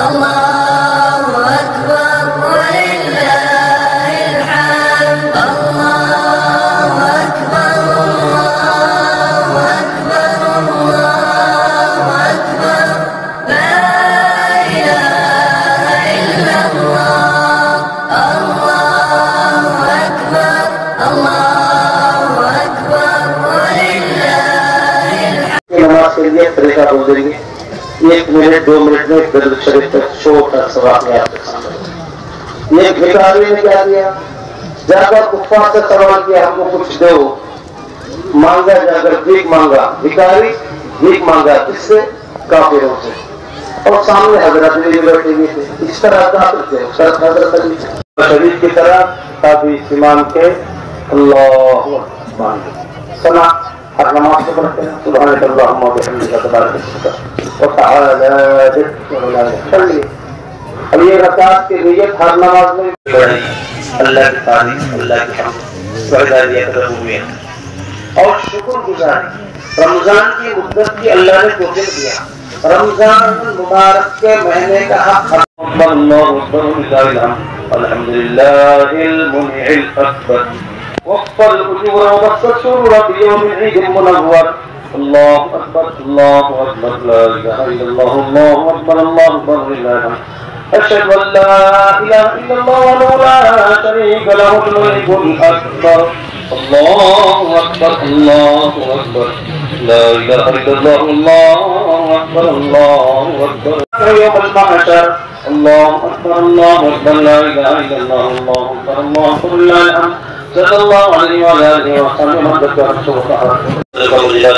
الله أكبر ولله الحمد الله أكبر الله أكبر الله أكبر لا إله إلا الله الله أكبر الله أكبر ولله الحمد नमाज के लिए तरीका बोल देंगे 1 मिनट 2 मिनट में दर्द शरीफ तक शोर का सवाल आपके सामने। ये भिखारी ने क्या किया, जाकर कुफ्फार से सवाल किया हमको कुछ दो, मांगा जाकर भीख मांगा, भिखारी भीख मांगा किससे, काफिरों से, और सामने हजरत भी बैठे हुए थे। इस तरह काफिर थे, हजरत शरीफ की तरह काफी इमाम के अल्लाह सुना हर नमाज को पढ़ते हैं सुब्हानअल्लाह व बिहम्दिही तबारक व तआला सल्ली। अब ये रकात की नियत हर नमाज में अल्लाह की तारीफ, अल्लाह की हम्द, वहदानियत रबूबियत और शुक्रगुजारी। रमजान की मुद्दत की अल्लाह ने तौफीक दिया, रमजान मुबारक के महीने का हक अल्लाहु अकबर अल्हम्दुलिल्लाहिल मुनिइल अकबर वफ़ल उजूर वससूर बियौम ईद मुनव्वर अल्लाहु अकबर ला इलाहा इल्लल्लाह अल्लाहु अकबर लिल्लाहिल हम्द अशहदु अन ला इलाहा इल्लल्लाह वहदहु ला शरीका लहुल मुल्कुल अकबर अल्लाहु अकबर ला इलाहा इल्लल्लाह अल्लाहु अकबर यौमुल महशर अल्लाहु अकबर ला इलाहा इल्लल्लाह अल्लाहु अकबर लिल्लाहिल हम्द सल्लल्लाहु अलैहि व आलिहि व सल्लम मदद रसूल अल्लाह